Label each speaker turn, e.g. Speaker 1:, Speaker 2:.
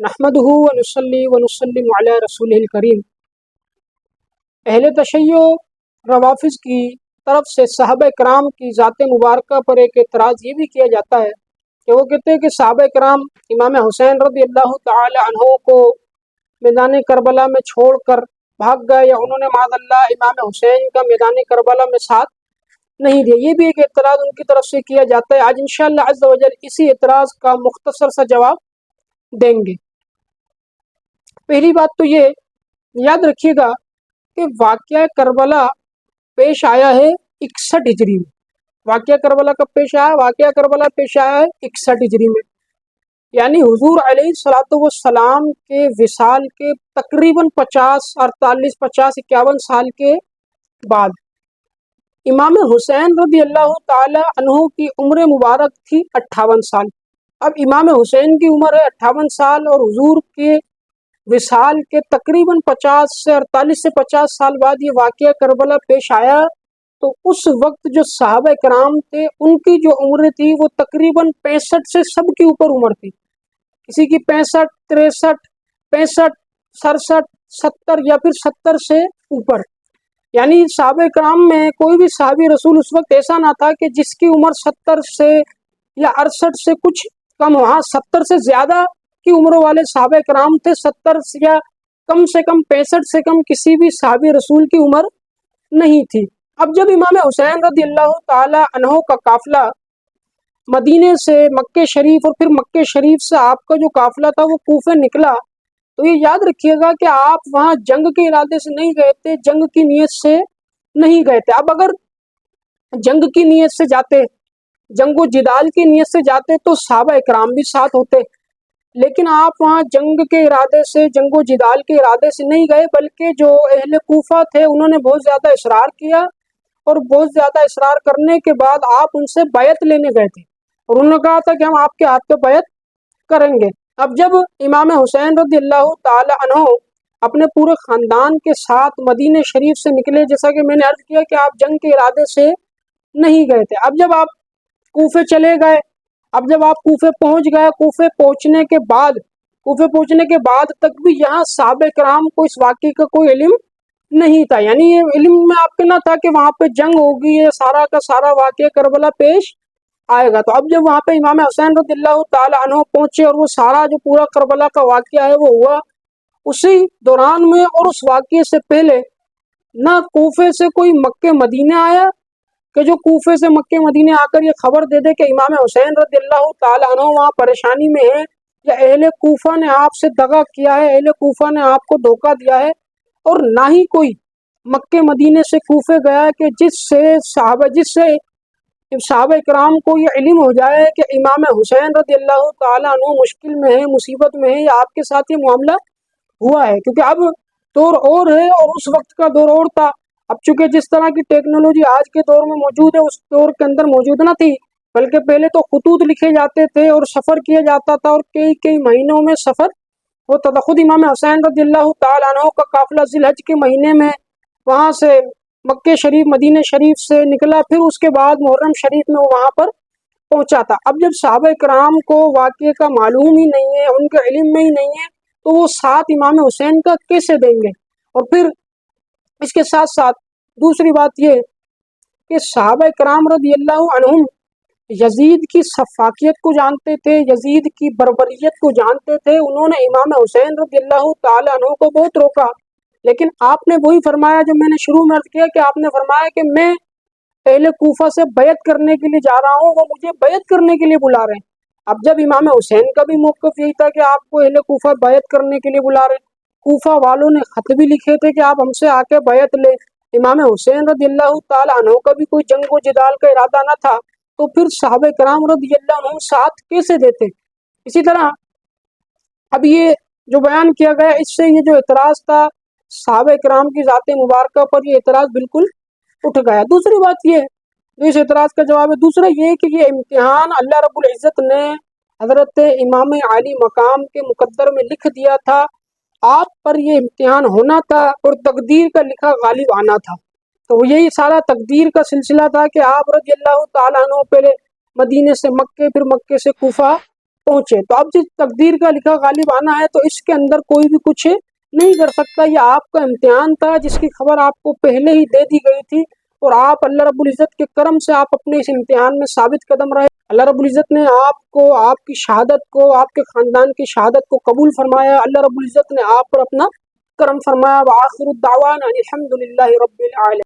Speaker 1: نحمده ونصلي ونسلم علی رسول الکریم۔ اہل تشیع روافظ کی طرف سے صحابہ کرام کی ذات مبارکہ پر ایک اعتراض یہ بھی کیا جاتا ہے کہ وہ کہتے ہیں کہ صحابہ کرام امام حسین رضی اللہ تعالی عنہ کو میدان کربلا میں چھوڑ کر بھاگ گئے، یا انہوں نے معاذ اللہ امام حسین کا میدان کربلا میں ساتھ نہیں دیا۔ یہ بھی ایک اعتراض ان کی طرف سے کیا جاتا ہے۔ آج انشاءاللہ عز و جل اسی اعتراض کا مختصر سا جواب دیں گے۔ پہلی بات تو یہ یاد رکھیے گا کہ واقعہ کربلا پیش آیا ہے 61 ہجری میں۔ واقعہ کربلا کب پیش آیا؟ واقعہ کربلا پیش آیا ہے 61 ہجری میں، یعنی حضور علیہ الصلوۃ والسلام کے وصال کے تقریباً 51 سال کے بعد۔ امام حسین رضی اللہ تعالی عنہ کی عمر مبارک تھی 58 سال۔ اب امام حسین کی عمر ہے 58 سال اور حضور کے وصال کے تقریباً 48 سے 50 سال بعد یہ واقعہ کربلا پیش آیا، تو اس وقت جو صحابہ کرام تھے ان کی جو عمر تھی وہ تقریباً 65 سے سب کی اوپر عمر تھی، کسی کی 65، 63، 65، 67، 70 یا پھر 70 سے اوپر۔ یعنی صحابہ کرام میں کوئی بھی صحابی رسول اس وقت ایسا نہ تھا کہ جس کی عمر 70 سے یا 68 سے کچھ کم، وہاں 70 سے زیادہ کی عمر والے صحابہ کرام تھے، 70 یا کم سے کم 65 سے کم کسی بھی صحابی رسول کی عمر نہیں تھی۔ اب جب امام حسین رضی اللہ تعالی عنہ کا قافلہ مدینے سے مکہ شریف اور پھر مکہ شریف سے آپ کا جو قافلہ تھا وہ کوفے نکلا، تو یہ یاد رکھیے گا کہ آپ وہاں جنگ کے ارادے سے نہیں گئے تھے، جنگ کی نیت سے نہیں گئے تھے۔ اب اگر جنگ کی نیت سے جاتے، جنگ و جدال کی نیت سے جاتے تو صحابہ اکرام بھی ساتھ ہوتے، لیکن آپ وہاں جنگ کے ارادے سے، جنگ و جدال کے ارادے سے نہیں گئے، بلکہ جو اہل کوفہ تھے انہوں نے بہت زیادہ اصرار کیا، اور بہت زیادہ اصرار کرنے کے بعد آپ ان سے بیعت لینے گئے تھے، اور انہوں نے کہا تھا کہ ہم آپ کے ہاتھ پہ بیعت کریں گے۔ اب جب امام حسین رضی اللہ تعالی عنہ اپنے پورے خاندان کے ساتھ مدینہ شریف سے نکلے، جیسا کہ میں نے عرض کیا کہ آپ جنگ کے ارادے سے نہیں گئے تھے، اب جب آپ کوفے چلے گئے، اب جب آپ کوفے پہنچ گئے، کوفے پہنچنے کے بعد تک بھی یہاں صحابہ کرام کو اس واقعے کا کوئی علم نہیں تھا، یعنی یہ علم میں آپ کے نہ تھا کہ وہاں پہ جنگ ہوگی، یہ سارا کا سارا واقعہ کربلا پیش آئے گا۔ تو اب جب وہاں پہ امام حسین رضی اللہ تعالی عنہ پہنچے اور وہ سارا جو پورا کربلا کا واقعہ ہے وہ ہوا، اسی دوران میں اور اس واقعے سے پہلے نہ کوفے سے کوئی مکہ مدینہ آیا کہ جو کوفے سے مکہ مدینے آ کر یہ خبر دے دے کہ امام حسین رضی اللہ تعالی عنہ وہاں پریشانی میں ہے، یا اہل کوفہ نے آپ سے دغا کیا ہے، اہل کوفہ نے آپ کو دھوکہ دیا ہے۔ اور نہ ہی کوئی مکہ مدینے سے کوفے گیا کہ جس سے صحابہ کرام کو یہ علم ہو جائے کہ امام حسین رضی اللہ تعالی عنہ مشکل میں ہے، مصیبت میں ہے، یا آپ کے ساتھ یہ معاملہ ہوا ہے، کیونکہ اب دور اور ہے اور اس وقت کا دور اور تھا۔ اب چونکہ جس طرح کی ٹیکنالوجی آج کے دور میں موجود ہے اس دور کے اندر موجود نہ تھی، بلکہ پہلے تو خطوط لکھے جاتے تھے اور سفر کیا جاتا تھا، اور کئی مہینوں میں سفر ہوتا تھا۔ خود امام حسین رضی اللہ تعالی عنہ کا قافلہ ذی الحج کے مہینے میں وہاں سے مکہ شریف مدینہ شریف سے نکلا، پھر اس کے بعد محرم شریف میں وہ وہاں پر پہنچا تھا۔ اب جب صحابہ کرام کو واقعے کا معلوم ہی نہیں ہے، ان کے علم میں ہی نہیں ہے، تو وہ ساتھ امام حسین کا کیسے دیں گے؟ اور پھر اس کے ساتھ ساتھ دوسری بات یہ کہ صحابہ کرام رضی اللہ عنہم یزید کی سفاکیت کو جانتے تھے، یزید کی بربریت کو جانتے تھے، انہوں نے امام حسین رضی اللہ تعالی عنہ کو بہت روکا، لیکن آپ نے وہی فرمایا جو میں نے شروع میں عرض کیا کہ آپ نے فرمایا کہ میں اہل کوفہ سے بیعت کرنے کے لیے جا رہا ہوں، وہ مجھے بیعت کرنے کے لیے بلا رہے ہیں۔ اب جب امام حسین کا بھی موقف یہی تھا کہ آپ کو اہل کوفہ بیعت کرنے کے لیے بلا رہے ہیں، کوفہ والوں نے خط بھی لکھے تھے کہ آپ ہم سے آ کے بیعت لیں، امام حسین رضی اللہ تعالی عنہ کا بھی کوئی جنگ و جدال کا ارادہ نہ تھا، تو پھر صحابہ کرام رضی اللہ عنہم ساتھ کیسے دیتے؟ اسی طرح اب یہ جو بیان کیا گیا اس سے یہ جو اعتراض تھا صحابہ کرام کی ذات مبارکہ پر، یہ اعتراض بالکل اٹھ گیا۔ دوسری بات یہ جو اس اعتراض کا جواب ہے، دوسرا یہ کہ یہ امتحان اللہ رب العزت نے حضرت امام علی مقام کے مقدر میں لکھ دیا تھا، آپ پر یہ امتحان ہونا تھا اور تقدیر کا لکھا غالب آنا تھا۔ تو یہی سارا تقدیر کا سلسلہ تھا کہ آپ رضی اللہ تعالیٰ عنہ پہلے مدینے سے مکے، پھر مکے سے کوفہ پہنچے. تو اب جس تقدیر کا لکھا غالب آنا ہے تو اس کے اندر کوئی بھی کچھ نہیں کر سکتا. یہ آپ کا امتحان تھا جس کی خبر آپ کو پہلے ہی دے دی گئی تھی، اور آپ اللہ رب العزت کے کرم سے آپ اپنے اس امتحان میں ثابت قدم رہے. اللہ رب العزت نے آپ کو، آپ کی شہادت کو، آپ کے خاندان کی شہادت کو قبول فرمایا. اللہ رب العزت نے آپ پر اپنا کرم فرمایا. وآخر الدعوانا الحمد للہ رب العالمین.